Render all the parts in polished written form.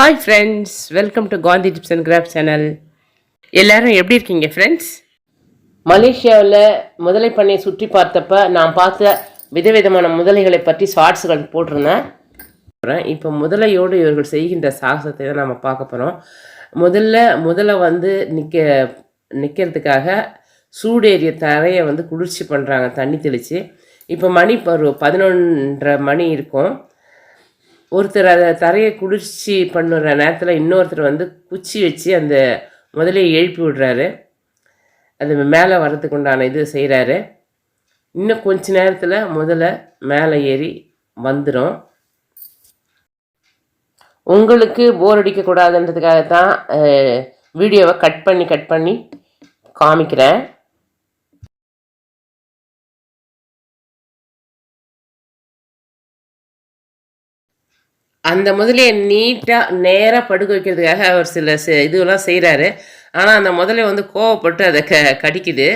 Hi friends, welcome to Gandhi tips and craft channel. எல்லோரும் எப்படி இருக்கீங்க ஃப்ரெண்ட்ஸ்? மலேசியாவில் முதலை பண்ணையை சுற்றி பார்த்தப்ப நான் பார்த்த விதவிதமான முதலைகளை பற்றி ஷார்ட்ஸுகள் போட்டிருந்தேன். இப்போ முதலையோடு இவர்கள் செய்கின்ற சாகசத்தை தான் நம்ம பார்க்க போகிறோம். முதல்ல வந்து நிற்கிறதுக்காக சூடேறிய தரையை வந்து குளிர்ச்சி பண்ணுறாங்க, தண்ணி தெளித்து. இப்போ மணி ஒரு 11:30 மணி இருக்கும். ஒருத்தர் அதை தரையை குளிர்ச்சி பண்ணுற நேரத்தில் இன்னொருத்தர் வந்து குச்சி வச்சு அந்த முதலையை எழுப்பி விடுறாரு. அது மேலே வர்றதுக்கு உண்டான இது செய்கிறாரு. இன்னும் கொஞ்ச நேரத்தில் முதல்ல மேலே ஏறி வந்துடும். உங்களுக்கு போர் அடிக்கக்கூடாதுன்றதுக்காக தான் வீடியோவை கட் பண்ணி காமிக்கிறேன். அந்த முதலையை நீட்டாக நேராக படுக்க வைக்கிறதுக்காக அவர் சில இதுவெல்லாம் செய்கிறாரு. ஆனால் அந்த முதலை வந்து கோவப்பட்டு அதை கடிக்குது.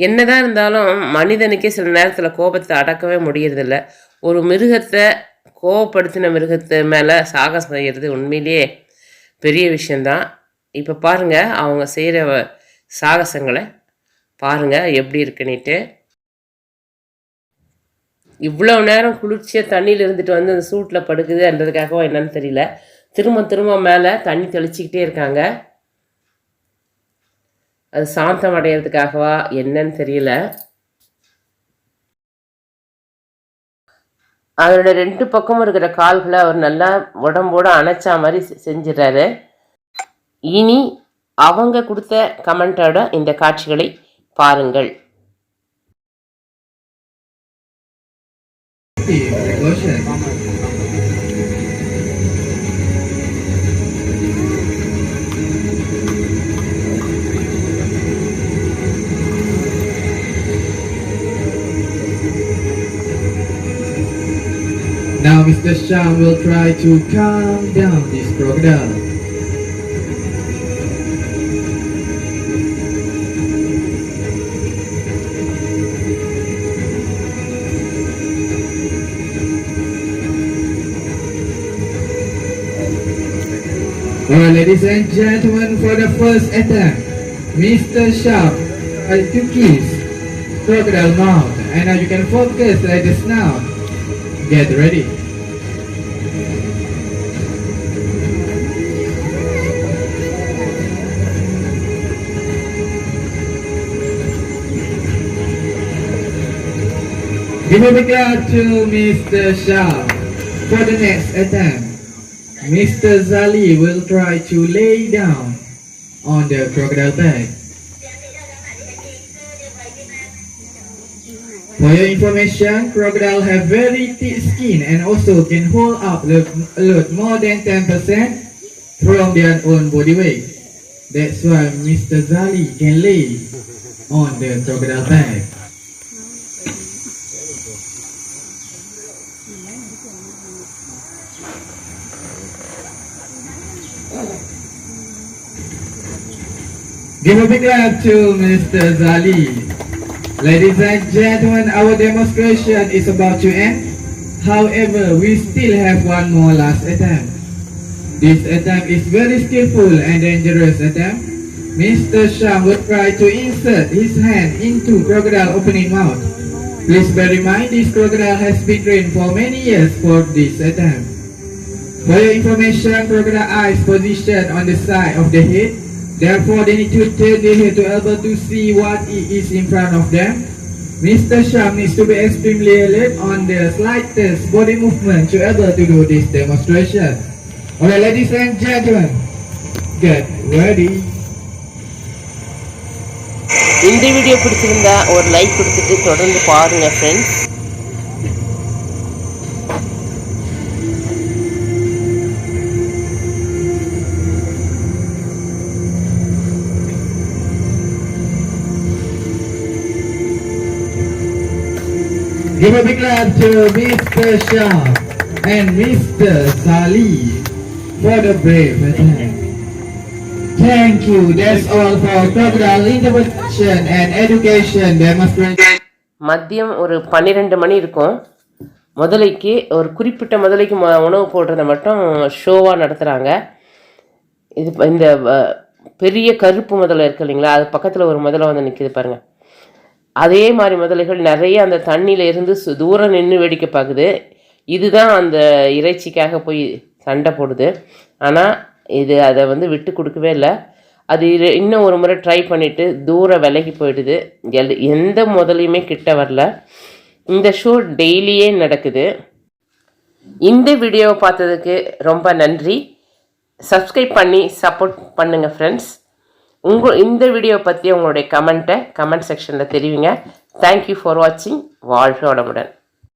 என்னதான் இருந்தாலும் மனிதனுக்கே சில நேரத்தில் கோபத்தை அடக்கவே முடியறதில்ல. ஒரு மிருகத்தை கோவப்படுத்தின மிருகத்தை மேலே சாகசம் செய்கிறது உண்மையிலேயே பெரிய விஷயந்தான். இப்போ பாருங்கள், அவங்க செய்கிற சாகசங்களை பாருங்கள் எப்படி இருக்குன்னுட்டு. இவ்வளோ நேரம் குளிர்ச்சியாக தண்ணியில் இருந்துட்டு வந்து அந்த சூட்டில் படுக்குதுன்றதுக்காகவோ என்னன்னு தெரியல, திரும்ப மேலே தண்ணி தெளிச்சிக்கிட்டே இருக்காங்க. அது சாந்தம் அடையிறதுக்காகவா என்னன்னு தெரியல. அதோட 2 பக்கமும் இருக்கிற கால்களை அவர் நல்லா உடம்போடு அணைச்சா மாதிரி செஞ்சிடறாரு. இனி அவங்க கொடுத்த கமெண்டோட இந்த காட்சிகளை பாருங்கள். Now Mr. Shah will try to calm down this crocodile. Alright, ladies and gentlemen, for the first attempt, Mr. Shah tried to kiss crocodile mouth, and now you can focus like this now. Get ready. Give a big clap to Mr. Shah. For the next attempt, Mr. Zali will try to lay down on the crocodile bag. For your information, crocodile have very thick skin and also can hold up a lot more than 10% from their own body weight. That's why Mr. Zali can lay on the crocodile bag. Give a big clap to Mr. Zali. Ladies and gentlemen, our demonstration is about to end. However, we still have one more last attempt. This attempt is very skillful and dangerous attempt. Mr. Shah will try to insert his hand into crocodile opening mouth. Please bear in mind, this crocodile has been trained for many years for this attempt. For your information, crocodile eyes position on the side of the head. Therefore, they need to turn their head to able to see what is in front of them. Mr. Shah needs to be extremely alert on the slightest body movement to able to do this demonstration. Alright, ladies and gentlemen, get ready. இந்த video பிடிச்சிருந்தா ஒரு like கொடுத்துட்டு தொடர்ந்து பாருங்கள் friends. Give a big clap to Mr. Shah and Mr. Zali for the brave attempt. Thank you. That's all for crocodile intervention and education demonstration. மதியம் ஒரு 12 மணி இருக்கும். முதலைக்கு ஒரு குறிப்பிட்ட முதலைக்கு உணவு போடுறத மட்டும் ஷோவாக நடத்துகிறாங்க. இது இந்த பெரிய கருப்பு முதலை இருக்கு இல்லைங்களா, அது பக்கத்தில் ஒரு முதலை வந்து நிற்கிது பாருங்கள். அதே மாதிரி முதலைகள் நிறைய அந்த தண்ணியில் இருந்து தூரம் நின்று வேடிக்கை பார்க்குது. இதுதான் அந்த இறைச்சிக்காக போய் சண்டை போடுது. ஆனால் இது அதை வந்து விட்டு கொடுக்கவே இல்லை. அது இன்னும் ஒரு முறை ட்ரை பண்ணிவிட்டு தூரம் விலகி போயிடுது. எந்த முதலையுமே கிட்ட வரல. இந்த ஷோ டெய்லியே நடக்குது. இந்த வீடியோவை பார்த்ததுக்கு ரொம்ப நன்றி. சப்ஸ்கிரைப் பண்ணி சப்போர்ட் பண்ணுங்கள் ஃப்ரெண்ட்ஸ். இந்த வீடியோவை பற்றி உங்களுடைய கமெண்ட் செக்ஷனில் தெரிவிங்க. தேங்க்யூ ஃபார் வாட்சிங். வாழ்க வளமுடன்.